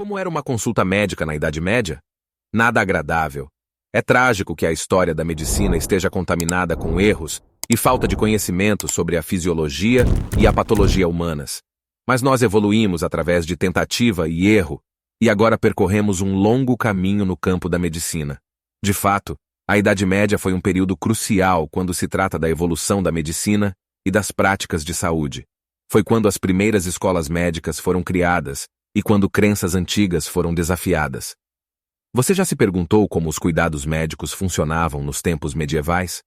Como era uma consulta médica na Idade Média? Nada agradável. É trágico que a história da medicina esteja contaminada com erros e falta de conhecimento sobre a fisiologia e a patologia humanas. Mas nós evoluímos através de tentativa e erro, e agora percorremos um longo caminho no campo da medicina. De fato, a Idade Média foi um período crucial quando se trata da evolução da medicina e das práticas de saúde. Foi quando as primeiras escolas médicas foram criadas e quando crenças antigas foram desafiadas. Você já se perguntou como os cuidados médicos funcionavam nos tempos medievais?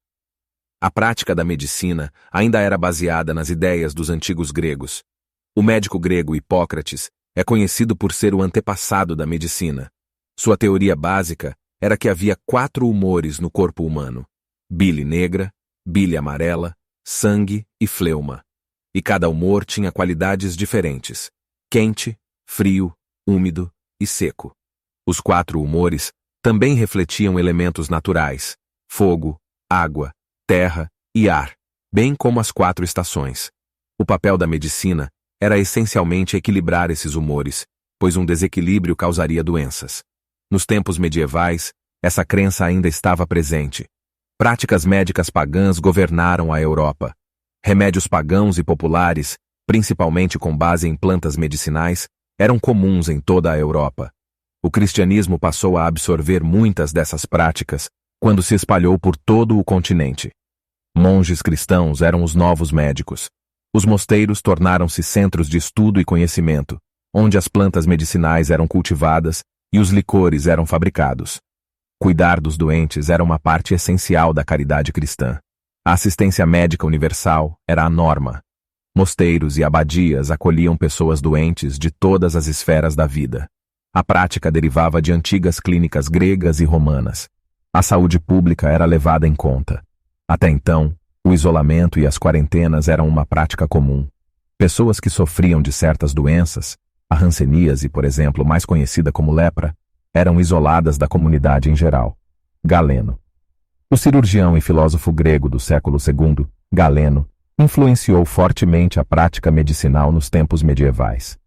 A prática da medicina ainda era baseada nas ideias dos antigos gregos. O médico grego Hipócrates é conhecido por ser o antepassado da medicina. Sua teoria básica era que havia 4 humores no corpo humano: bile negra, bile amarela, sangue e fleuma. E cada humor tinha qualidades diferentes: quente, frio, úmido e seco. Os 4 humores também refletiam elementos naturais: fogo, água, terra e ar, bem como as 4 estações. O papel da medicina era essencialmente equilibrar esses humores, pois um desequilíbrio causaria doenças. Nos tempos medievais, essa crença ainda estava presente. Práticas médicas pagãs governaram a Europa. Remédios pagãos e populares, principalmente com base em plantas medicinais, eram comuns em toda a Europa. O cristianismo passou a absorver muitas dessas práticas quando se espalhou por todo o continente. Monges cristãos eram os novos médicos. Os mosteiros tornaram-se centros de estudo e conhecimento, onde as plantas medicinais eram cultivadas e os licores eram fabricados. Cuidar dos doentes era uma parte essencial da caridade cristã. A assistência médica universal era a norma. Mosteiros e abadias acolhiam pessoas doentes de todas as esferas da vida. A prática derivava de antigas clínicas gregas e romanas. A saúde pública era levada em conta. Até então, o isolamento e as quarentenas eram uma prática comum. Pessoas que sofriam de certas doenças, a hanseníase, por exemplo, mais conhecida como lepra, eram isoladas da comunidade em geral. Galeno. O cirurgião e filósofo grego do século II, Galeno, influenciou fortemente a prática medicinal nos tempos medievais.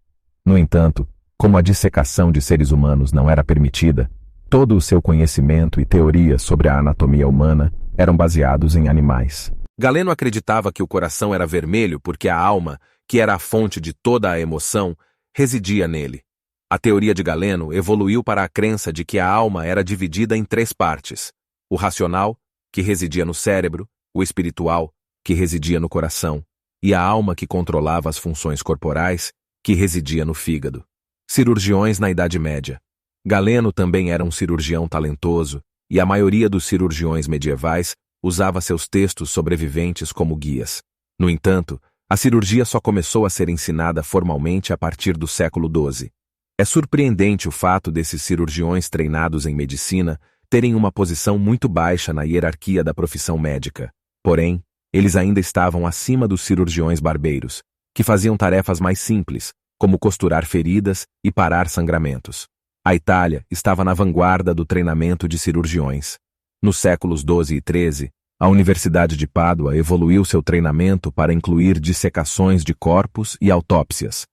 No entanto, como a dissecação de seres humanos não era permitida, todo o seu conhecimento e teorias sobre a anatomia humana eram baseados em animais. Galeno acreditava que o coração era vermelho porque a alma, que era a fonte de toda a emoção, residia nele. A teoria de Galeno evoluiu para a crença de que a alma era dividida em 3 partes: o racional, que residia no cérebro, o espiritual, que residia no coração, e a alma que controlava as funções corporais, que residia no fígado. Cirurgiões na Idade Média. Galeno também era um cirurgião talentoso, e a maioria dos cirurgiões medievais usava seus textos sobreviventes como guias. No entanto, a cirurgia só começou a ser ensinada formalmente a partir do século XII. É surpreendente o fato desses cirurgiões treinados em medicina terem uma posição muito baixa na hierarquia da profissão médica. Porém, eles ainda estavam acima dos cirurgiões barbeiros, que faziam tarefas mais simples, como costurar feridas e parar sangramentos. A Itália estava na vanguarda do treinamento de cirurgiões. Nos séculos XII e XIII, a Universidade de Pádua evoluiu seu treinamento para incluir dissecações de corpos e autópsias.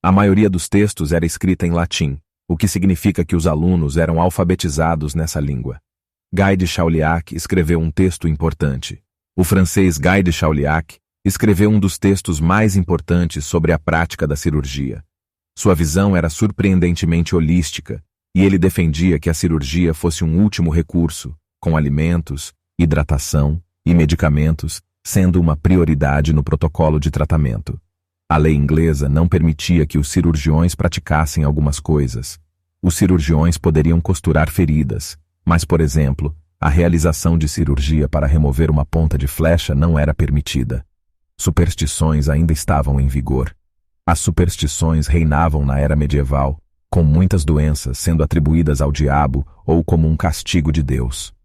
A maioria dos textos era escrita em latim, o que significa que os alunos eram alfabetizados nessa língua. Guy de Chauliac escreveu um texto importante. O francês Guy de Chauliac escreveu um dos textos mais importantes sobre a prática da cirurgia. Sua visão era surpreendentemente holística, e ele defendia que a cirurgia fosse um último recurso, com alimentos, hidratação e medicamentos sendo uma prioridade no protocolo de tratamento. A lei inglesa não permitia que os cirurgiões praticassem algumas coisas. Os cirurgiões poderiam costurar feridas, mas, por exemplo, a realização de cirurgia para remover uma ponta de flecha não era permitida. Superstições ainda estavam em vigor. As superstições reinavam na era medieval, com muitas doenças sendo atribuídas ao diabo ou como um castigo de Deus.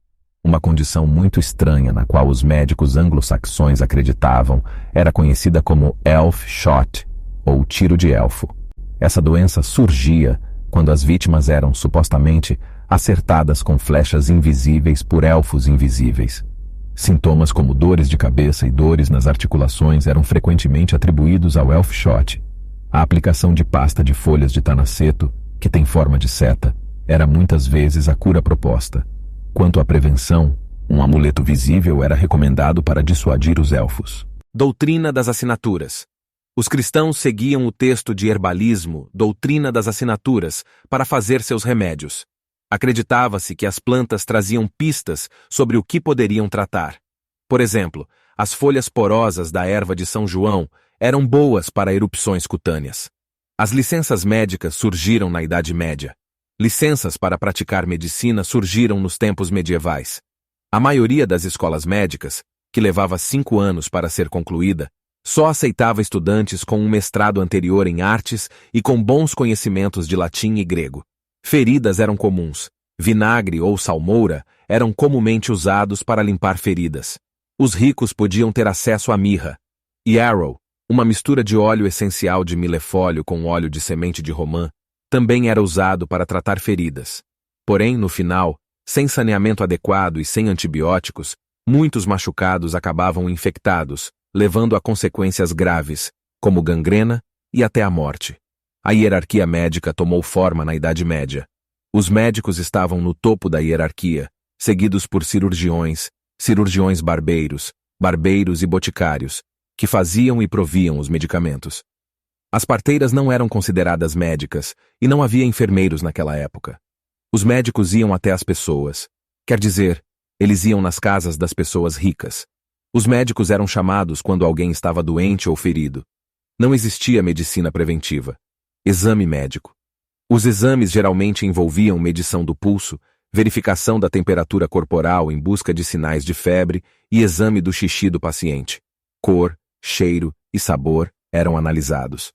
Uma condição muito estranha na qual os médicos anglo-saxões acreditavam era conhecida como elf shot, ou tiro de elfo. Essa doença surgia quando as vítimas eram, supostamente, acertadas com flechas invisíveis por elfos invisíveis. Sintomas como dores de cabeça e dores nas articulações eram frequentemente atribuídos ao elf shot. A aplicação de pasta de folhas de tanaceto que tem forma de seta, era muitas vezes a cura proposta. Quanto à prevenção, um amuleto visível era recomendado para dissuadir os elfos. Doutrina das assinaturas. Os cristãos seguiam o texto de herbalismo, Doutrina das Assinaturas, para fazer seus remédios. Acreditava-se que as plantas traziam pistas sobre o que poderiam tratar. Por exemplo, as folhas porosas da erva de São João eram boas para erupções cutâneas. As licenças médicas surgiram na Idade Média. Licenças para praticar medicina surgiram nos tempos medievais. A maioria das escolas médicas, que levava 5 anos para ser concluída, só aceitava estudantes com um mestrado anterior em artes e com bons conhecimentos de latim e grego. Feridas eram comuns. Vinagre ou salmoura eram comumente usados para limpar feridas. Os ricos podiam ter acesso à mirra. Yarrow, uma mistura de óleo essencial de milefólio com óleo de semente de romã, também era usado para tratar feridas. Porém, no final, sem saneamento adequado e sem antibióticos, muitos machucados acabavam infectados, levando a consequências graves, como gangrena e até a morte. A hierarquia médica tomou forma na Idade Média. Os médicos estavam no topo da hierarquia, seguidos por cirurgiões, cirurgiões barbeiros, barbeiros e boticários, que faziam e proviam os medicamentos. As parteiras não eram consideradas médicas e não havia enfermeiros naquela época. Os médicos iam até as pessoas, quer dizer, eles iam nas casas das pessoas ricas. Os médicos eram chamados quando alguém estava doente ou ferido. Não existia medicina preventiva. Exame médico. Os exames geralmente envolviam medição do pulso, verificação da temperatura corporal em busca de sinais de febre e exame do xixi do paciente. Cor, cheiro e sabor eram analisados.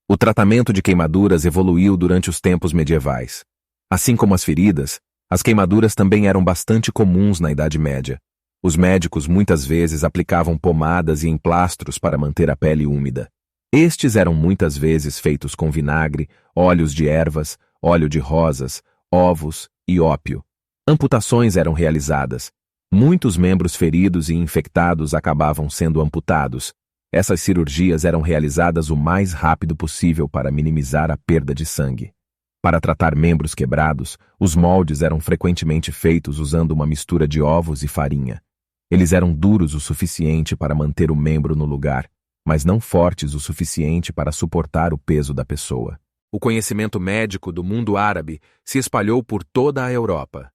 O tratamento de queimaduras evoluiu durante os tempos medievais. Assim como as feridas, as queimaduras também eram bastante comuns na Idade Média. Os médicos muitas vezes aplicavam pomadas e emplastros para manter a pele úmida. Estes eram muitas vezes feitos com vinagre, óleos de ervas, óleo de rosas, ovos e ópio. Amputações eram realizadas. Muitos membros feridos e infectados acabavam sendo amputados. Essas cirurgias eram realizadas o mais rápido possível para minimizar a perda de sangue. Para tratar membros quebrados, os moldes eram frequentemente feitos usando uma mistura de ovos e farinha. Eles eram duros o suficiente para manter o membro no lugar, mas não fortes o suficiente para suportar o peso da pessoa. O conhecimento médico do mundo árabe se espalhou por toda a Europa.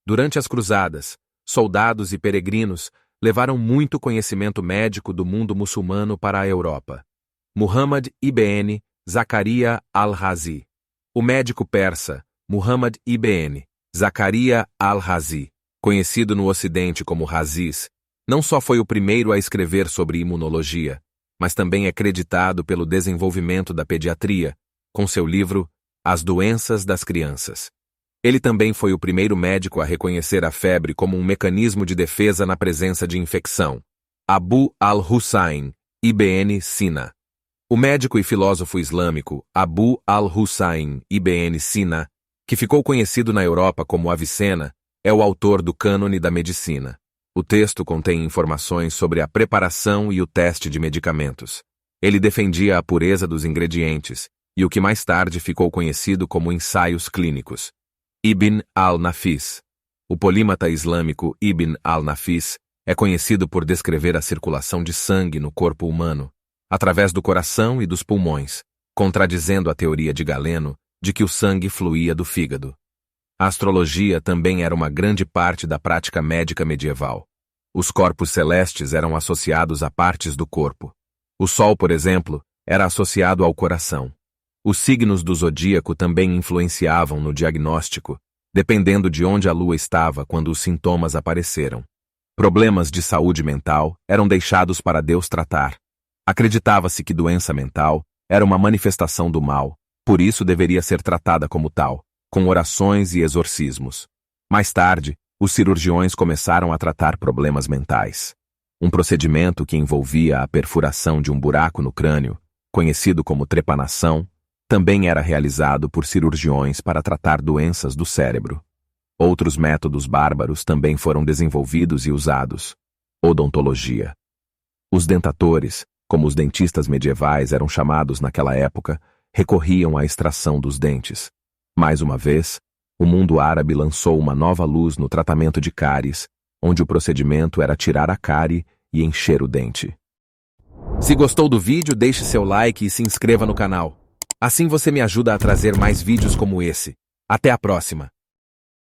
Durante as cruzadas, soldados e peregrinos levaram muito conhecimento médico do mundo muçulmano para a Europa. Muhammad ibn Zakaria al-Razi. O médico persa Muhammad ibn Zakaria al-Razi, conhecido no Ocidente como Raziz, não só foi o primeiro a escrever sobre imunologia, mas também é creditado pelo desenvolvimento da pediatria, com seu livro As Doenças das Crianças. Ele também foi o primeiro médico a reconhecer a febre como um mecanismo de defesa na presença de infecção. Abu al-Hussein ibn Sina. O médico e filósofo islâmico Abu al-Hussein ibn Sina, que ficou conhecido na Europa como Avicena, é o autor do Cânone da Medicina. O texto contém informações sobre a preparação e o teste de medicamentos. Ele defendia a pureza dos ingredientes e o que mais tarde ficou conhecido como ensaios clínicos. Ibn al-Nafis. O polímata islâmico Ibn al-Nafis é conhecido por descrever a circulação de sangue no corpo humano, através do coração e dos pulmões, contradizendo a teoria de Galeno de que o sangue fluía do fígado. A astrologia também era uma grande parte da prática médica medieval. Os corpos celestes eram associados a partes do corpo. O Sol, por exemplo, era associado ao coração. Os signos do zodíaco também influenciavam no diagnóstico, dependendo de onde a lua estava quando os sintomas apareceram. Problemas de saúde mental eram deixados para Deus tratar. Acreditava-se que doença mental era uma manifestação do mal, por isso deveria ser tratada como tal, com orações e exorcismos. Mais tarde, os cirurgiões começaram a tratar problemas mentais. Um procedimento que envolvia a perfuração de um buraco no crânio, conhecido como trepanação, também era realizado por cirurgiões para tratar doenças do cérebro. Outros métodos bárbaros também foram desenvolvidos e usados. Odontologia. Os dentatores, como os dentistas medievais eram chamados naquela época, recorriam à extração dos dentes. Mais uma vez, o mundo árabe lançou uma nova luz no tratamento de cáries, onde o procedimento era tirar a cárie e encher o dente. Se gostou do vídeo, deixe seu like e se inscreva no canal. Assim você me ajuda a trazer mais vídeos como esse. Até a próxima!